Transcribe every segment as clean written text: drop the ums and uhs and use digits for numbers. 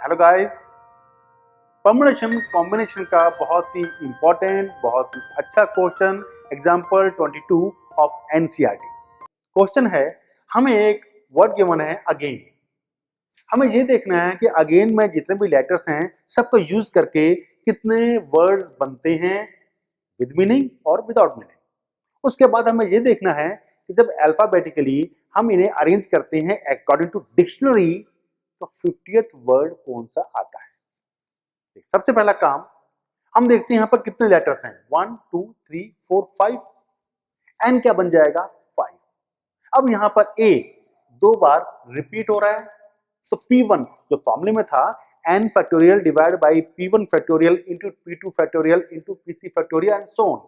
Hello guys, permutation combination का बहुत ही important, बहुत ही अच्छा question example 22 of NCERT. Question है, हमें एक वर्ड गिवन है अगेन। हमें ये देखना है कि अगेन में जितने भी लेटर्स हैं सबको यूज करके कितने वर्ड्स बनते हैं विद मीनिंग और विदाउट मीनिंग। उसके बाद हमें ये देखना है कि जब अल्फाबेटिकली हम इन्हें अरेंज करते हैं अकॉर्डिंग टू डिक्शनरी तो 50th वर्ड कौन सा आता है। सबसे पहला काम हम देखते हैं यहां पर कितने लेटर्स हैं 1 2 3 4 5। एन क्या बन जाएगा 5। अब यहां पर ए दो बार रिपीट हो रहा है तो P1 जो फॉर्मूले में था n factorial divide by P1 factorial into P2 factorial into P3 factorial and so on.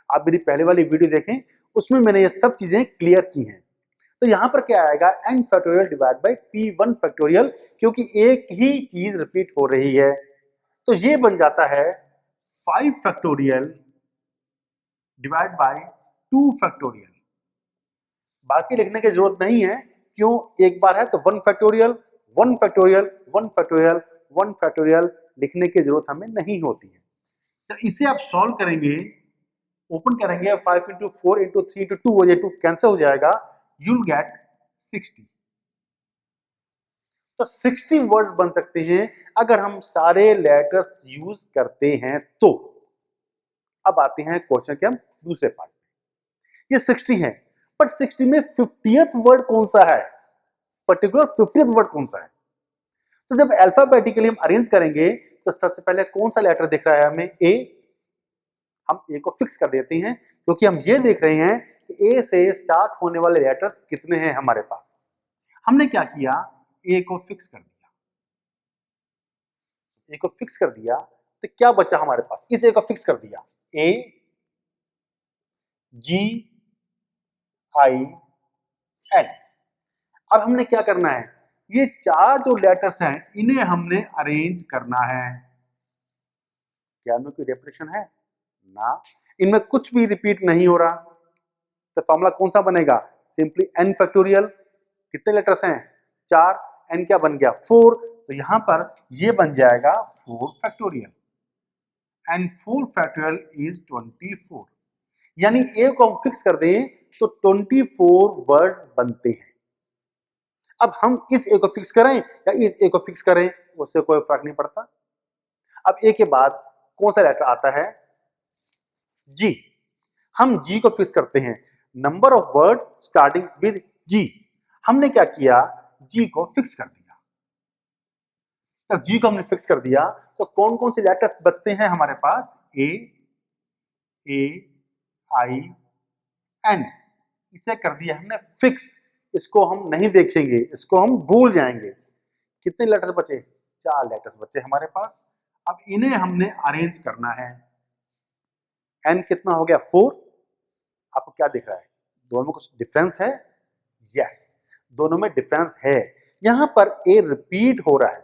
आप मेरी पहले वाली वीडियो देखें, उसमें मैंने ये सब चीजें क्लियर की हैं। तो यहां पर क्या आएगा n factorial divide by P1 factorial, क्योंकि एक ही चीज रिपीट हो रही है तो ये बन जाता है 5 फैक्टोरियल डिवाइड बाय 2 फैक्टोरियल। बाकी लिखने की जरूरत नहीं है, क्यों? एक बार है तो 1 फैक्टोरियल 1 फैक्टोरियल 1 फैक्टोरियल 1 फैक्टोरियल लिखने की जरूरत हमें नहीं होती है। तो इसे आप सॉल्व करेंगे, ओपन करेंगे 5 इंटू 4 इंटू 3 इंटू 2 वजह 2 कैंसिल हो जाएगा, यूल गेट 60। तो 60 वर्ड्स बन सकते हैं अगर हम सारे लेटर्स यूज करते हैं तो। अब आते हैं क्वेश्चन के हम दूसरे पार्ट में। ये 60 है, पर 60 में 50th वर्ड कौन सा है, पर्टिकुलर 50th वर्ड कौन सा है। तो जब अल्फाबेटिकली हम अरेंज करेंगे तो सबसे पहले कौन सा लेटर दिख रहा है हमें, ए। हम ए को फिक्स कर देते हैं क्योंकि हम ये देख रहे हैं कि ए से स्टार्ट होने वाले लेटर्स कितने हैं हमारे पास। हमने क्या किया, ए को फिक्स कर दिया। ए को फिक्स कर दिया तो क्या बचा हमारे पास, इस ए को फिक्स कर दिया, ए जी आई एन। अब हमने क्या करना है, ये चार जो लेटर्स हैं इन्हें हमने अरेंज करना है। क्या इनमें कोई रेपिटेशन है ना, इनमें कुछ भी रिपीट नहीं हो रहा। तो फॉर्मूला कौन सा बनेगा, सिंपली एन फैक्टोरियल। कितने लेटर्स हैं, चार, एन क्या बन गया 4। तो यहां पर ये बन जाएगा 4 फैक्टोरियल एंड 4 फैक्टोरियल इज 24। यानी ए को हम फिक्स कर दें तो 24 वर्ड्स बनते हैं। अब हम इस ए को फिक्स करें या इस ए को फिक्स करें उससे कोई फर्क नहीं पड़ता। अब ए के बाद कौन सा लेटर आता है, जी। हम जी को फिक्स करते हैं, number of word starting with G. हमने क्या किया, जी को फिक्स कर दिया। जब जी को हमने फिक्स कर दिया तो कौन कौन से लेटर बचते हैं हमारे पास, ए आई एन। इसे कर दिया हमने फिक्स, इसको हम नहीं देखेंगे, इसको हम भूल जाएंगे। कितने लेटर्स बचे, 4 लेटर्स बचे हमारे पास। अब इन्हें हमने अरेंज करना है। एन कितना हो गया 4। आपको क्या दिख रहा है, दोनों में कुछ डिफरेंस है, यस दोनों में डिफरेंस है। यहां पर ए रिपीट हो रहा है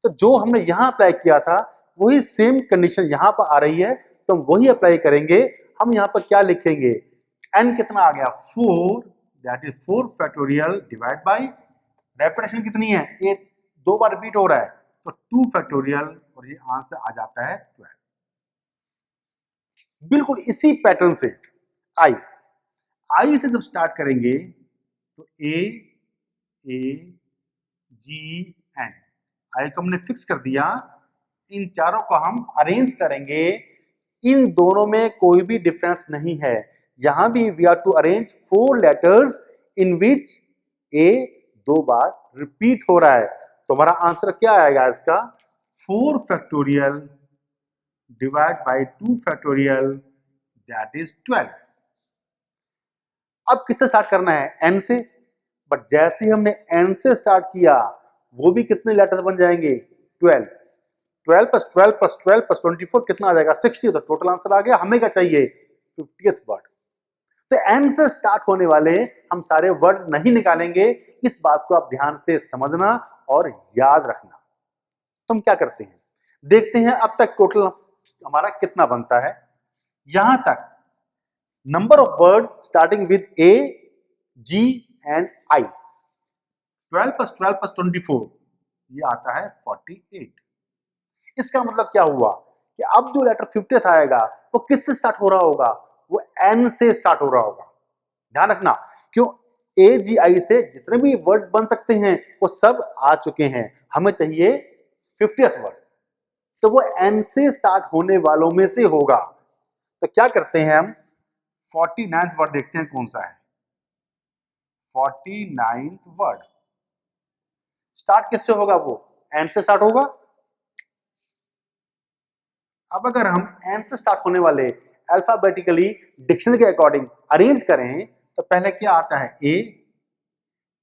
तो जो हमने यहां अप्लाई किया था वही सेम कंडीशन यहां पर आ रही है तो हम वही अप्लाई करेंगे। हम यहां पर क्या लिखेंगे, एन कितना आ गया 4, that is 4 factorial divide by, repetition कितनी है, ये 2 बार रिपीट हो रहा है तो 2 फैक्टोरियल और ये आंसर आ जाता है 12। बिल्कुल इसी पैटर्न से आई आई से जब स्टार्ट करेंगे तो ए जी एन, आई को हमने फिक्स कर दिया। इन चारों को हम अरेंज करेंगे, इन दोनों में कोई भी डिफरेंस नहीं है। यहां भी we are to arrange 4 letters in which A 2 बार रिपीट हो रहा है। तो हमारा आंसर क्या आएगा इसका, 4 factorial divide by 2 factorial that is 12। अब किससे स्टार्ट करना है, एन से। बट जैसे ही हमने एन से स्टार्ट किया वो भी कितने लेटर्स बन जाएंगे, 12। 12 प्लस 12 प्लस 12 प्लस 24 कितना आ जाएगा 60। तो टोटल आंसर आ गया। हमें क्या चाहिए, 50th वर्ड। तो एन से स्टार्ट होने वाले हम सारे वर्ड्स नहीं निकालेंगे, इस बात को आप ध्यान से समझना और याद रखना। तो हम क्या करते हैं, देखते हैं अब तक टोटल हमारा कितना बनता है। यहां तक number of word starting with A G and I, 12 plus 12 plus 24 ये आता है 48। इसका मतलब क्या हुआ कि अब जो लेटर 50th आएगा वो किससे स्टार्ट हो रहा होगा, वो एन से स्टार्ट हो रहा होगा। ध्यान रखना, क्यों, ए जी आई से जितने भी वर्ड्स बन सकते हैं वो सब आ चुके हैं, हमें चाहिए 50th वर्ड, तो वो एन से स्टार्ट होने वालों में से होगा। तो क्या करते हैं हम, 49th वर्ड देखते हैं कौन सा है। 49th वर्ड स्टार्ट किससे होगा, वो एन से स्टार्ट होगा। अब अगर हम एन से स्टार्ट होने वाले अल्फाबेटिकली डिक्शनरी के अकॉर्डिंग अरेंज करें तो पहले क्या आता है, ए,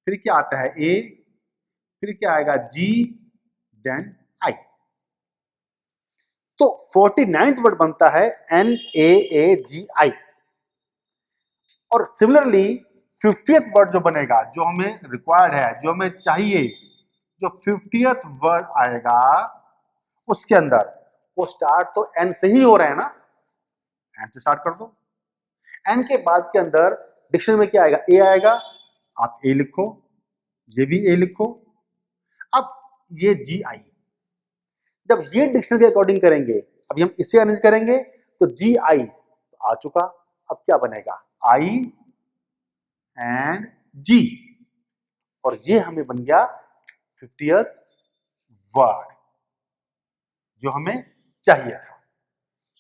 फिर क्या आता है ए, फिर क्या आएगा जी, देन आई। तो 49th वर्ड बनता है एन ए ए जी आई। और सिमिलरली 50th वर्ड जो बनेगा, जो हमें रिक्वायर्ड है, जो हमें चाहिए, जो 50th वर्ड आएगा उसके अंदर वो स्टार्ट तो एन से ही हो रहा है ना, एन से स्टार्ट कर दो। एन के बाद के अंदर डिक्शनरी में क्या आएगा, ए आएगा, आप ए लिखो, ये भी ए लिखो। अब ये जी आई, जब ये डिक्शनरी के अकॉर्डिंग करेंगे, अभी हम इसे अरेंज करेंगे तो जी आई तो आ चुका। अब क्या बनेगा, आई एंड जी, और ये हमें बन गया 50th वर्ड जो हमें चाहिए था।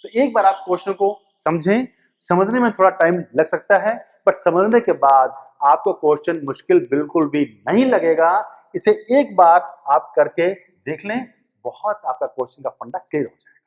तो एक बार आप क्वेश्चन को समझें, समझने में थोड़ा टाइम लग सकता है, पर समझने के बाद आपको क्वेश्चन मुश्किल बिल्कुल भी नहीं लगेगा। इसे एक बार आप करके देख लें, बहुत आपका क्वेश्चन का फंडा क्लियर हो जाएगा।